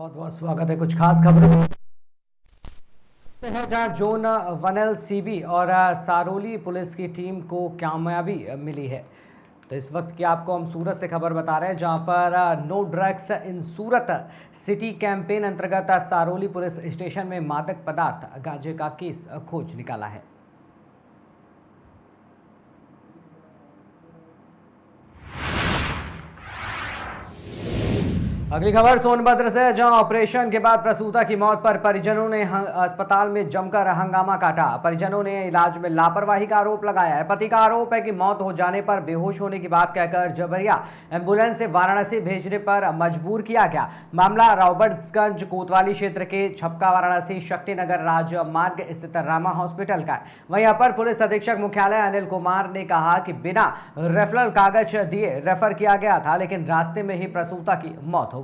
बहुत बहुत स्वागत है। कुछ खास खबरों है जहां जोन 1LCB और सारोली पुलिस की टीम को कामयाबी मिली है। तो इस वक्त की आपको हम सूरत से खबर बता रहे हैं, जहां पर no drugs in Surat city campaign अंतर्गत सारोली पुलिस स्टेशन में मादक पदार्थ गांजे का केस खोज निकाला है। अगली खबर सोनभद्र से, जहां ऑपरेशन के बाद प्रसूता की मौत पर परिजनों ने अस्पताल में जमकर हंगामा काटा। परिजनों ने इलाज में लापरवाही का आरोप लगाया है। पति का आरोप है कि मौत हो जाने पर बेहोश होने की बात कहकर जबरिया एम्बुलेंस से वाराणसी भेजने पर मजबूर किया गया। मामला रॉबर्ट्सगंज कोतवाली क्षेत्र के छपका वाराणसी शक्तिनगर राजमार्ग स्थित रामा हॉस्पिटल का है। वहीं अपर पुलिस अधीक्षक मुख्यालय अनिल कुमार ने कहा कि बिना रेफरल कागज दिए रेफर किया गया था, लेकिन रास्ते में ही प्रसूता की मौत हो गई।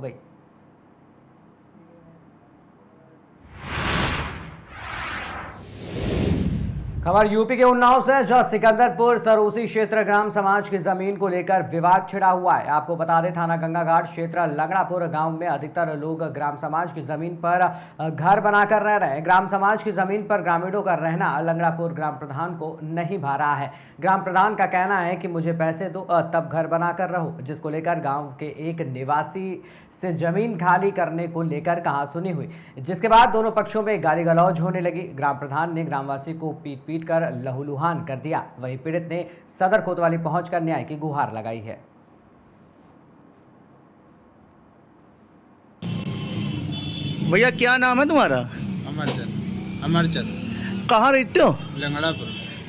खबर यूपी के उन्नाव से, जहां सिकंदरपुर सरोसी क्षेत्र ग्राम समाज की जमीन को लेकर विवाद छिड़ा हुआ है। आपको बता दें, थाना गंगा घाट क्षेत्र लंगड़ापुर गांव में अधिकतर लोग ग्राम समाज की जमीन पर घर बनाकर रह रहे हैं। ग्राम समाज की जमीन पर ग्रामीणों का रहना लंगड़ापुर ग्राम प्रधान को नहीं भा रहा है। ग्राम प्रधान का कहना है कि मुझे पैसे दो तब घर बनाकर रहो, जिसको लेकर गांव के एक निवासी से जमीन खाली करने को लेकर कहासुनी हुई, जिसके बाद दोनों पक्षों में गाली गलौज होने लगी। ग्राम प्रधान ने ग्रामवासी को पीट कर लहूलुहान कर दिया। वहीं पीड़ित ने सदर कोतवाली पहुंचकर न्याय की गुहार लगाई है। भैया क्या नाम है तुम्हारा? अमरचंद। अमरचंद। कहाँ रहते हो? लंगड़ापुर।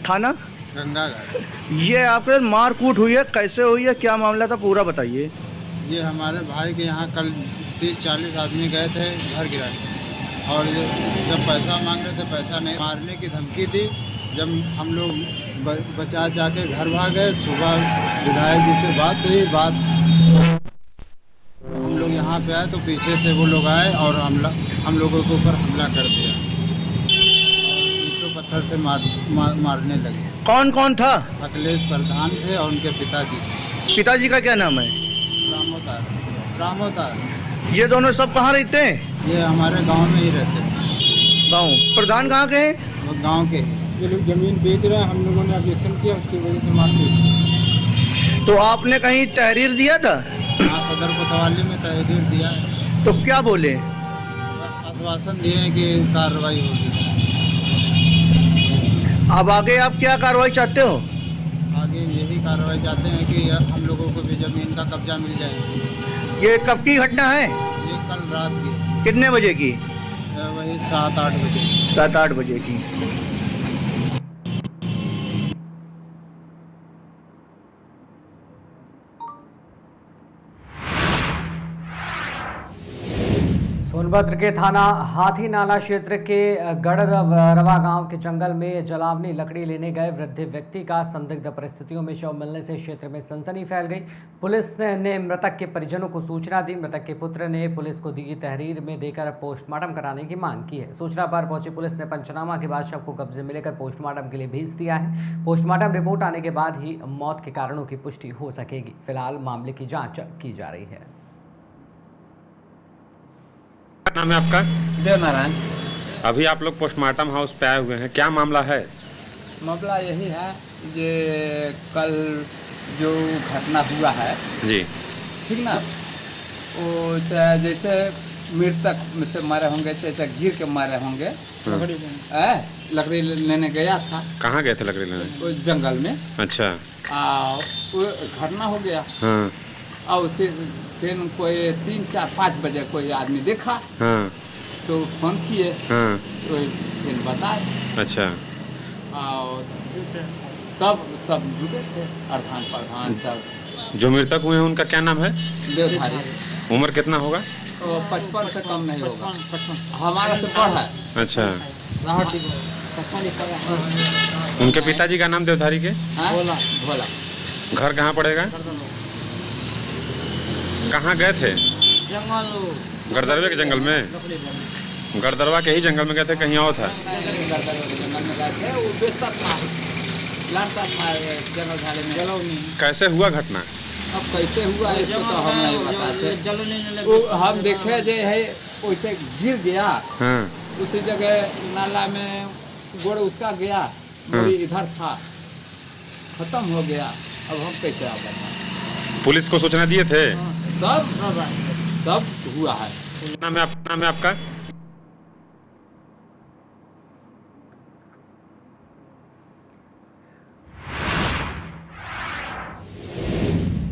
थाना गंगा घाट। ये आपके मार कूट हुई है, कैसे हुई है, क्या मामला था, पूरा बताइए। ये हमारे भाई के यहाँ कल 30-40 आदमी गए थे घर गिराने, और जब पैसा मांग रहे थे, पैसा नहीं, मारने की धमकी दी। जब हम लोग बचा के घर भाग गए, सुबह विधायक जी से बात हुई, हम लोग यहाँ पे आए तो पीछे से वो लोग आए और हम लोगों के ऊपर हमला कर दिया, ईंटों पत्थर से मारने लगे। कौन कौन था? अखिलेश प्रधान थे और उनके पिताजी। पिताजी का क्या नाम है? रामोतार। ये दोनों सब कहाँ रहते हैं? ये हमारे गांव में ही रहते हैं। गाँव प्रधान कहाँ के हैं? वो गांव के हैं। ये लोग जमीन बेच रहे हैं, हम लोगों ने ऑब्जेक्शन किया, उसकी वजह से मारपीट। तो आपने कहीं तहरीर दिया था? हाँ, सदर कोतवाली में तहरीर दिया है। तो क्या बोले? आश्वासन दिए हैं कि कार्रवाई होगी। अब आगे आप क्या कार्रवाई चाहते हो? आगे यही कार्रवाई चाहते हैं कि हम लोगों को भी जमीन का कब्जा मिल जाए। ये कब की घटना है? ये कल रात की। कितने बजे की? वही 7-8 बजे। 7-8 बजे की। सोनभद्र के थाना हाथी नाला क्षेत्र के गढ़रवा गांव के जंगल में जलावनी लकड़ी लेने गए वृद्ध व्यक्ति का संदिग्ध परिस्थितियों में शव मिलने से क्षेत्र में सनसनी फैल गई। पुलिस ने मृतक के परिजनों को सूचना दी। मृतक के पुत्र ने पुलिस को दी तहरीर में देकर पोस्टमार्टम कराने की मांग की है। सूचना पर पहुंची पुलिस ने पंचनामा के बाद शव को कब्जे में लेकर पोस्टमार्टम के लिए भेज दिया है। पोस्टमार्टम रिपोर्ट आने के बाद ही मौत के कारणों की पुष्टि हो सकेगी। फिलहाल मामले की जाँच की जा रही है। नाम है आपका? देवनारायण। अभी आप लोग पोस्टमार्टम हाउस पे आए हुए हैं, क्या मामला है? मामला यही है, ये कल जो घटना हुआ है जी, ठीक ना, वो जैसे मृतक में से मारे होंगे, जैसे गिर के मारे होंगे। लकड़ी लेने गया था। कहाँ गए थे लकड़ी लेने? वो जंगल में। अच्छा। वो घटना हो गया। हाँ और फिर कोई 3-4-5 बजे कोई आदमी देखा, हाँ तो फोन किए, हाँ। तो फिर बताए। अच्छा। और तब सब जुटे थे, प्रधान सब। जो मृतक हुए हैं उनका क्या नाम है? देवधारी। उम्र कितना होगा? 55 से कम नहीं होगा, हमारा से बड़ा है। अच्छा। उनके पिताजी का नाम देवधारी के? भोला। घर कहाँ पड़ेगा? कहाँ गए थे? जंगल। गरदरवे के जंगल में? गरदरवा के ही जंगल में गए थे, कहीं और था? जंगल में गए थे, वो बेचता था, लड़ता था जंगल झाले में। कैसे हुआ घटना? अब कैसे हुआ इसको तो हम नहीं बताते। वो हम देखे जे है वैसे गिर गया, हाँ उसी जगह नाला में गोड़ उसका गया, मुड़ी इधर था, खत्म हो गया। अब हम कैसे आ गए? पुलिस को सूचना दिए थे? सब हुआ है। नाम है आपका?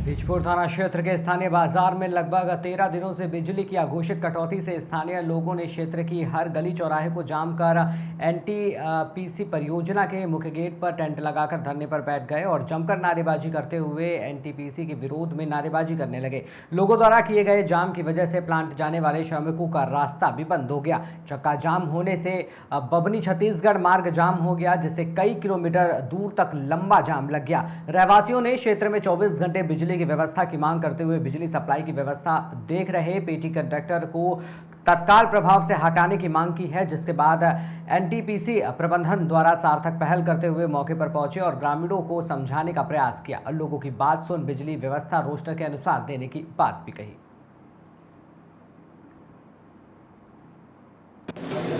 भीजपुर थाना क्षेत्र के स्थानीय बाजार में लगभग 13 दिनों से बिजली की अघोषित कटौती से स्थानीय लोगों ने क्षेत्र की हर गली चौराहे को जाम कर एनटीपीसी परियोजना के मुख्य गेट पर टेंट लगाकर धरने पर बैठ गए और जमकर नारेबाजी करते हुए एनटीपीसी के विरोध में नारेबाजी करने लगे। लोगों द्वारा किए गए जाम की वजह से प्लांट जाने वाले श्रमिकों का रास्ता भी बंद हो गया। चक्का जाम होने से बबनी छत्तीसगढ़ मार्ग जाम हो गया, जिससे कई किलोमीटर दूर तक लंबा जाम लग गया। रहवासियों ने क्षेत्र में 24 घंटे बिजली की व्यवस्था की मांग करते हुए बिजली सप्लाई की व्यवस्था देख रहे पेटी कंडक्टर को तत्काल प्रभाव से हटाने की मांग की है, जिसके बाद एनटीपीसी प्रबंधन द्वारा सार्थक पहल करते हुए मौके पर पहुंचे और ग्रामीणों को समझाने का प्रयास किया। लोगों की बात सुन बिजली व्यवस्था रोस्टर के अनुसार देने की बात भी कही।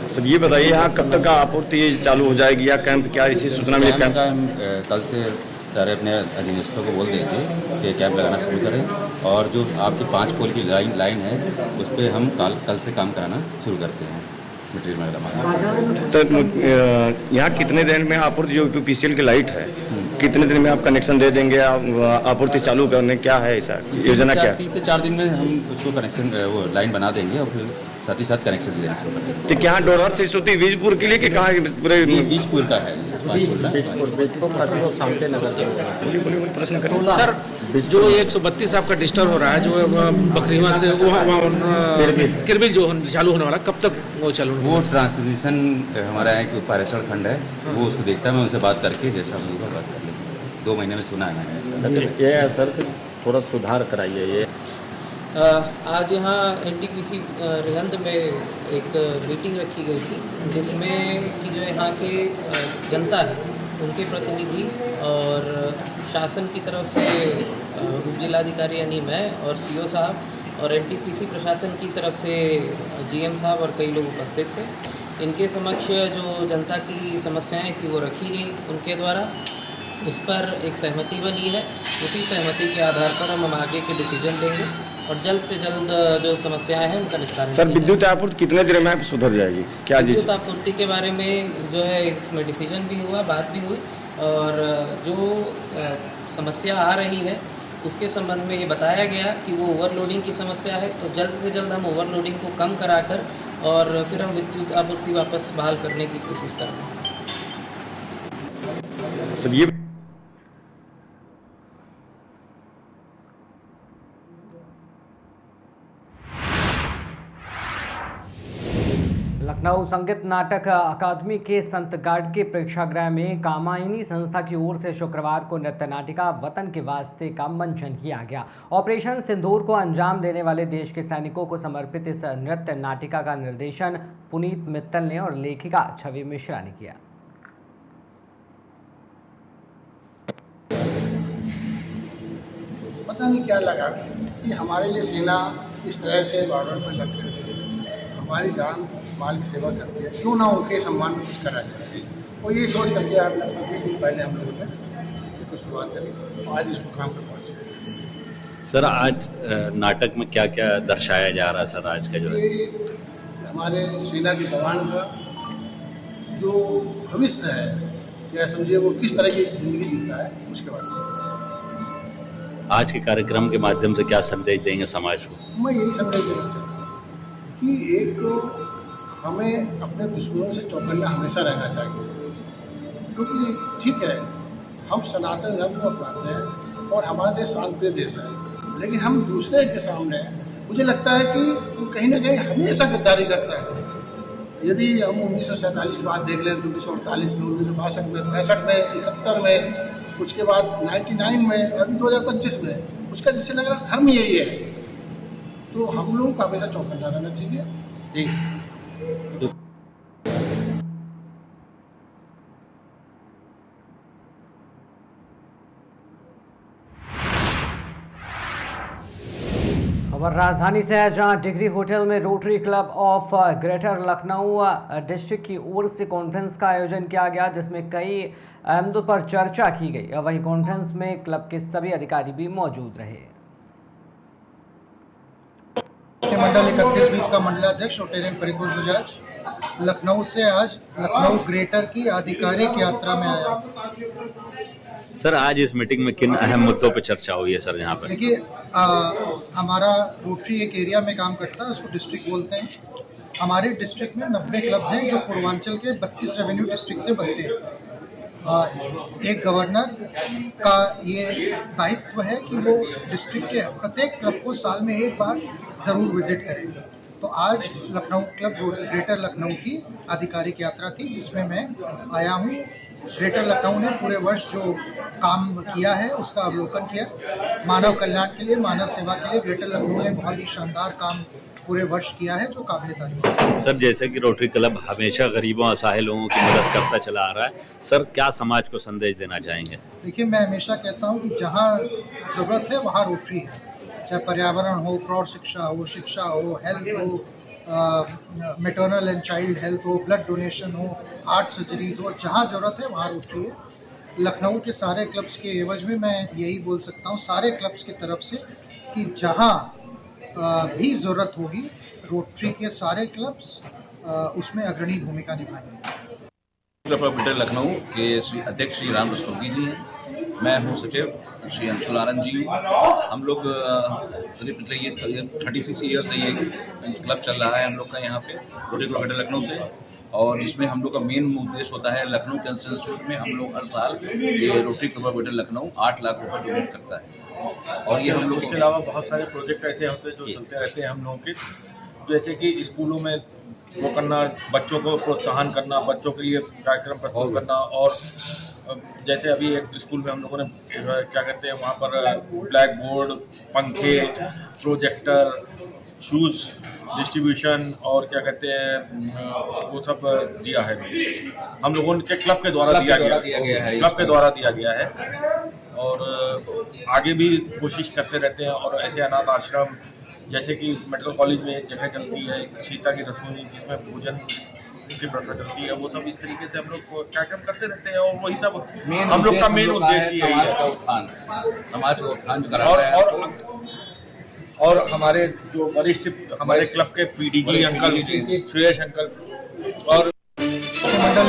सर ये बताइए, यहाँ कब तक आपूर्ति चालू हो जाएगी या कैंप, क्या इसी सूचना में कैंप? कल से सारे अपने अधीनस्थों को बोल देंगे कि कैंप लगाना शुरू करें और जो आपकी 5 पोल की लाइन है उस पर हम कल से काम कराना शुरू करते हैं मटेरियल। तो यहाँ कितने दिन में आपूर्ति, जो यूपीसीएल की लाइट है, कितने दिन में आप कनेक्शन दे देंगे? आपूर्ति चालू करने क्या है ऐसा योजना? क्या 3 से 4 दिन में हम उसको कनेक्शन वो लाइन बना देंगे और फिर साथ ही साथ कनेक्शन दे देंगे। तो क्या डोरहर से होती बीजपुर के लिए कि कहाँ पूरे? बीजपुर का है। सर जो 132 आपका डिस्टर्ब हो रहा है, जो बकरीवा से वो किरबिल जो चालू होने वाला, कब तक वो चालू? वो ट्रांसमिशन हमारा एक पारेषण खंड है, वो उसको देखता है। मैं उनसे बात करके जैसा होगा बात कर लेंगे। 2 महीने में सुना है मैंने ऐसा। ये है सर, थोड़ा सुधार कराइए ये। आज यहाँ एनटीपीसी रिहंद में एक मीटिंग रखी गई थी, जिसमें कि जो यहाँ के जनता है उनके प्रतिनिधि और शासन की तरफ से जिलाधिकारी यानी मैं और सीओ साहब और एनटीपीसी प्रशासन की तरफ से जीएम साहब और कई लोग उपस्थित थे। इनके समक्ष जो जनता की समस्याएं थी वो रखी गई उनके द्वारा, उस पर एक सहमति बनी है। उसी सहमति के आधार पर हम आगे के डिसीजन लेंगे और जल्द से जल्द जो समस्याएं हैं उनका निस्तारण। सर विद्युत आपूर्ति कितने दिन में सुधर जाएगी? क्या विद्युत आपूर्ति के बारे में जो है इसमें डिसीजन भी हुआ, बात भी हुई और जो समस्या आ रही है उसके संबंध में ये बताया गया कि वो ओवरलोडिंग की समस्या है, तो जल्द से जल्द हम ओवरलोडिंग को कम कराकर और फिर हम विद्युत आपूर्ति वापस बहाल करने की कोशिश करेंगे। सर ये लखनऊ संगीत नाटक अकादमी के संत गाडगे प्रेक्षागृह में कामायनी संस्था की ओर से शुक्रवार को नृत्य नाटिका वतन के वास्ते का मंचन किया गया। ऑपरेशन सिंदूर को अंजाम देने वाले देश के सैनिकों को समर्पित इस नृत्य नाटिका का निर्देशन पुनीत मित्तल ने और लेखिका छवि मिश्रा ने किया। पता नहीं क्या लगा कि हमारे लिए सेना इस तरह से बॉर्डर पर लग कर हमारी जान माल की सेवा करती है, क्यों ना उनके सम्मान में कुछ करा जाए। और ये सोच करके आज लगभग 20 दिन पहले हम लोगों ने इसको शुरुआत करी और आज इसको काम पर पहुँचे। सर आज नाटक में क्या क्या दर्शाया जा रहा है सर? आज का जो ये हमारे सेना के जवान का जो भविष्य है या समझिए वो किस तरह की जिंदगी जीता है उसके बारे में आज के कार्यक्रम के माध्यम से क्या संदेश देंगे समाज को? मैं यही संदेश देना चाहता हूँ कि एक हमें अपने दुश्मनों से चौकन्ना हमेशा रहना चाहिए, क्योंकि ठीक है हम सनातन धर्म को अपनाते हैं और हमारा देश शांतिप्रिय देश है, लेकिन हम दूसरे के सामने मुझे लगता है कि वो कहीं ना कहीं हमेशा गद्दारी करता है। यदि हम 1947 की बात देख लें तो 1948 में, 1962 में, 65 में, 71 में, उसके बाद 99 में, अभी 2025 में, उसका जिससे लग रहा धर्म यही है। तो हम लोगों को हमेशा चौकन्ना रहना चाहिए। खबर राजधानी से है, जहां डिग्री होटल में rotary club of greater Lucknow district की ओर से कॉन्फ्रेंस का आयोजन किया गया, जिसमें कई अहमदों पर चर्चा की गई। वहीं कॉन्फ्रेंस में क्लब के सभी अधिकारी भी मौजूद रहे। मंडल 31-20 का मंडलाध्यक्ष रोटेरियन परितोष बजाज लखनऊ से आज लखनऊ ग्रेटर की आधिकारिक यात्रा में आया। सर, आज इस मीटिंग में किन अहम मुद्दों पर चर्चा हुई है सर? यहाँ पर देखिए, हमारा रोटरी एक एरिया में काम करता है, उसको डिस्ट्रिक्ट बोलते हैं। हमारे डिस्ट्रिक्ट में 90 क्लब्स हैं जो पूर्वांचल के 32 रेवेन्यू डिस्ट्रिक्ट से बनते हैं। एक गवर्नर का ये दायित्व है कि वो डिस्ट्रिक्ट के प्रत्येक क्लब को साल में एक बार ज़रूर विजिट करें। तो आज लखनऊ क्लब ग्रेटर लखनऊ की आधिकारिक यात्रा थी, जिसमें मैं आया हूँ। ग्रेटर लखनऊ ने पूरे वर्ष जो काम किया है उसका अवलोकन किया। मानव कल्याण के लिए, मानव सेवा के लिए ग्रेटर लखनऊ ने बहुत ही शानदार काम पूरे वर्ष किया है, जो काबिल तारीफ है। सर, जैसे कि रोटरी क्लब हमेशा गरीबों असहाय लोगों की मदद करता चला आ रहा है, सर क्या समाज को संदेश देना चाहेंगे? देखिए, मैं हमेशा कहता हूँ कि जहाँ ज़रूरत है वहाँ रोटरी है। चाहे पर्यावरण हो, प्रौढ़ शिक्षा हो, हेल्थ हो, मैटरनल एंड चाइल्ड हेल्थ हो, ब्लड डोनेशन हो, हार्ट सर्जरीज हो, जहाँ ज़रूरत है वहाँ रोटरी है। लखनऊ के सारे क्लब्स के एवज में मैं यही बोल सकता हूँ, सारे क्लब्स की तरफ से, कि जहाँ भी ज़रूरत होगी रोटरी के सारे क्लब्स उसमें अग्रणी भूमिका निभाएंगे। क्लब ऑफ ग्रेटर लखनऊ के श्री अध्यक्ष श्री राम रस्तोगी जी हैं, मैं हूँ सचिव श्री अंशुल आनंद जी हूँ। हम लोग पिछले ये 36 ईयर से ये क्लब चल रहा है हम लोग का यहाँ पे रोटरी क्लब ग्रेटर लखनऊ से, और इसमें हम लोग का मेन उद्देश्य होता है लखनऊ कैंसर इंस्टीट्यूट में हम लोग हर साल ये rotary club of greater Lucknow 8 lakh रुपये डोनेट करता है। और ये हम लोग के अलावा बहुत सारे प्रोजेक्ट ऐसे होते हैं जो चलते रहते हैं हम लोगों के, जैसे कि स्कूलों में वो करना, बच्चों को प्रोत्साहन करना, बच्चों के लिए कार्यक्रम प्रस्तुत करना। और जैसे अभी एक स्कूल में हम लोगों ने क्या कहते हैं वहाँ पर ब्लैक बोर्ड, पंखे, प्रोजेक्टर, शूज़ डिस्ट्रीब्यूशन और क्या कहते हैं वो सब दिया है हम लोगों के क्लब के द्वारा दिया गया है, क्लब के द्वारा दिया गया है। और आगे भी कोशिश करते रहते हैं। और ऐसे अनाथ आश्रम, जैसे कि मेडिकल कॉलेज में एक जगह चलती है सीता की रसोई, जिसमें भोजन की प्रथा चलती है, वो सब इस तरीके से हम लोग कार्यक्रम करते रहते हैं। और वही सब हम लोग का मेन उद्देश्य यही है, समाज का उत्थान। और हमारे जो वरिष्ठ हमारे क्लब के पीडीजी अंकल सुरेश अंकल और मंडल